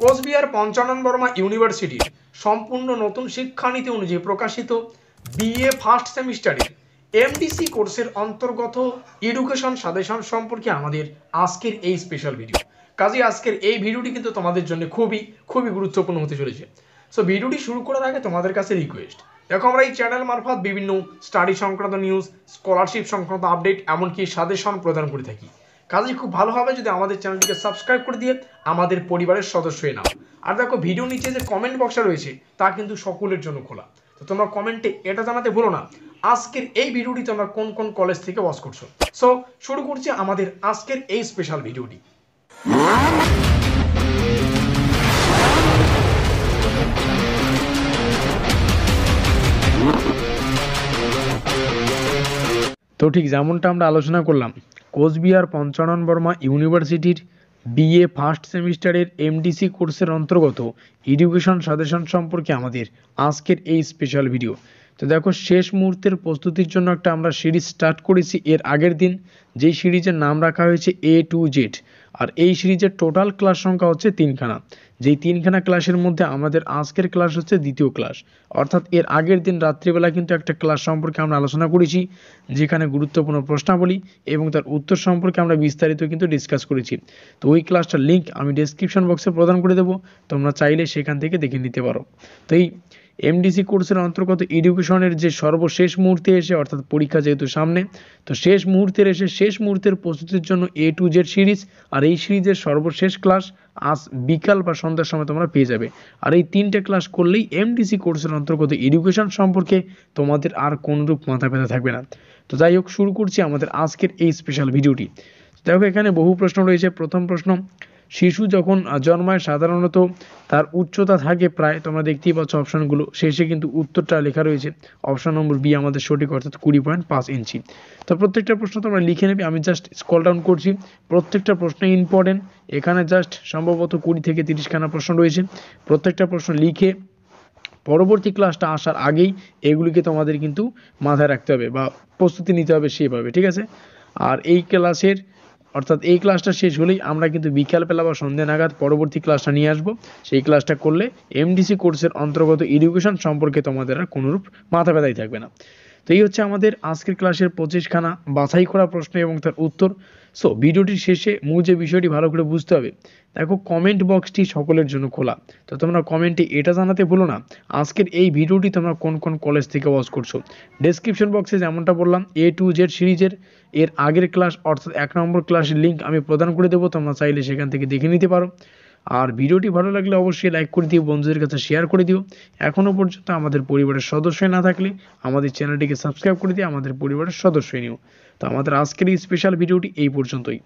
কোচবিহার পঞ্চানন বর্মা ইউনিভার্সিটির সম্পূর্ণ নতুন শিক্ষানীতি অনুযায়ী প্রকাশিত বিএ ফার্স্ট সেমিস্টারের এমডিসি কোর্সের অন্তর্গত এডুকেশন সাজেশন সম্পর্কে আমাদের আজকের এই স্পেশাল ভিডিও। কাজে আজকের এই ভিডিওটি কিন্তু তোমাদের জন্য খুবই গুরুত্বপূর্ণ হতে চলেছে। সো ভিডিওটি শুরু করার আগে তোমাদের কাছে রিকোয়েস্ট, দেখো আমরা এই চ্যানেল মারফত বিভিন্ন স্টাডি সংক্রান্ত নিউজ, স্কলারশিপ সংক্রান্ত আপডেট, এমনকি সাজেশন প্রদান করে থাকি। কাজে খুব ভালো হবে যদি আমাদের চ্যানেলটিকে সাবস্ক্রাইব করে দিয়ে আমাদের পরিবারের সদস্য হয়ে নাও। আর দেখো ভিডিও নিচে যে কমেন্ট বক্সটা রয়েছে তা কিন্তু সকলের জন্য খোলা, তো তোমরা কমেন্টে এটা জানাতে ভুলো না আজকের এই ভিডিওটি তোমরা কোন কোন কলেজ থেকে ওয়াচ করছো। সো শুরু করছি আমাদের আজকের এই স্পেশাল ভিডিওটি। তো ঠিক যেমনটা আমরা আলোচনা করলাম, কোচবিহার পঞ্চানন বর্মা ইউনিভার্সিটির বিএ ফার্স্ট সেমিস্টারের এমডিসি কোর্সের অন্তর্গত এডুকেশন সাজেশন সম্পর্কে আমাদের আজকের এই স্পেশাল ভিডিও। তো দেখো, শেষ মুহূর্তের প্রস্তুতির জন্য একটা আমরা সিরিজ স্টার্ট করেছি এর আগের দিন, যেই সিরিজের নাম রাখা হয়েছে A to Z। আর এই সিরিজের টোটাল ক্লাস সংখ্যা হচ্ছে 3খানা। যেই 3খানা ক্লাসের মধ্যে আমাদের আজকের ক্লাস হচ্ছে দ্বিতীয় ক্লাস, অর্থাৎ এর আগের দিন রাত্রিবেলা কিন্তু একটা ক্লাস সম্পর্কে আমরা আলোচনা করেছি, যেখানে গুরুত্বপূর্ণ প্রশ্নাবলী এবং তার উত্তর সম্পর্কে আমরা বিস্তারিত কিন্তু ডিসকাস করেছি। তো ওই ক্লাসটার লিঙ্ক আমি ডেসক্রিপশন বক্সে প্রদান করে দেবো, তোমরা চাইলে সেখান থেকে দেখে নিতে পারো। তো এই এমডিসি কোর্সের অন্তর্গত এডুকেশনের যে সর্বশেষ মুহূর্তে এসে, অর্থাৎ পরীক্ষা যেহেতু সামনে, তো শেষ মুহূর্তের প্রস্তুতির জন্য A to Z সিরিজ। আর এই সিরিজের সর্বশেষ ক্লাস আজ বিকাল বা সন্ধ্যার সময় তোমরা পেয়ে যাবে। আর এই 3টে ক্লাস করলেই এমডিসি কোর্সের অন্তর্গত এডুকেশন সম্পর্কে তোমাদের আর কোনরূপ মাথা ব্যথা থাকবে না। তো যাই হোক, শুরু করছি আমাদের আজকের এই স্পেশাল ভিডিওটি। দেখো, এখানে বহু প্রশ্ন রয়েছে। প্রথম প্রশ্ন, শিশু যখন জন্মায় সাধারণত তার উচ্চতা থাকে প্রায়, তোমরা দেখতেই পাচ্ছ অপশনগুলো, শেষে কিন্তু উত্তরটা লেখা রয়েছে। অপশন নম্বর বি আমাদের সঠিক, অর্থাৎ 20.5 ইঞ্চি। তো প্রত্যেকটা প্রশ্ন তোমরা লিখে নেবে, আমি জাস্ট স্ক্রল ডাউন করছি। প্রত্যেকটা প্রশ্ন ইম্পর্টেন্ট, এখানে জাস্ট সম্ভবত 20 থেকে 30খানা প্রশ্ন রয়েছে। প্রত্যেকটা প্রশ্ন লিখে পরবর্তী ক্লাসটা আসার আগেই এগুলিকে তোমাদের কিন্তু মাথায় রাখতে হবে বা প্রস্তুতি নিতে হবে সেভাবে, ঠিক আছে? আর এই ক্লাসটা শেষ হলেই আমরা কিন্তু বিকালবেলা বা সন্ধ্যা নাগাদ পরবর্তী ক্লাসটা নিয়ে আসবো। সেই ক্লাসটা করলে এমডিসি কোর্সের অন্তর্গত এডুকেশন সম্পর্কে তোমাদের আর কোনোরূপ মাথা ব্যথাই থাকবে না। তো এই হচ্ছে আমাদের আজকের ক্লাসের 25খানা বাছাই করা প্রশ্ন এবং তার উত্তর। সো ভিডিওটির শেষে মূল যে বিষয়টি ভালো করে বুঝতে হবে, দেখো কমেন্ট বক্সটি সকলের জন্য খোলা, তো তোমরা কমেন্টে এটা জানাতে ভুলো না আজকের এই ভিডিওটি তোমরা কোন কোন কলেজ থেকে ওয়াচ করছো। ডেসক্রিপশন বক্সে যেমনটা বললাম A to Z সিরিজের এর আগের ক্লাস, অর্থাৎ 1 নম্বর ক্লাসের লিঙ্ক আমি প্রদান করে দেবো, তোমরা চাইলে সেখান থেকে দেখে নিতে পারো। আর ভিডিওটি ভালো লাগলে অবশ্যই লাইক করে দিও, বন্ধুদের কাছে শেয়ার করে দিও। এখনও পর্যন্ত আমাদের পরিবারের সদস্য না থাকলে আমাদের চ্যানেলটিকে সাবস্ক্রাইব করে দিয়ে আমাদের পরিবারের সদস্য নিও। তো আমাদের আজকের এই স্পেশাল ভিডিওটি এই পর্যন্তই।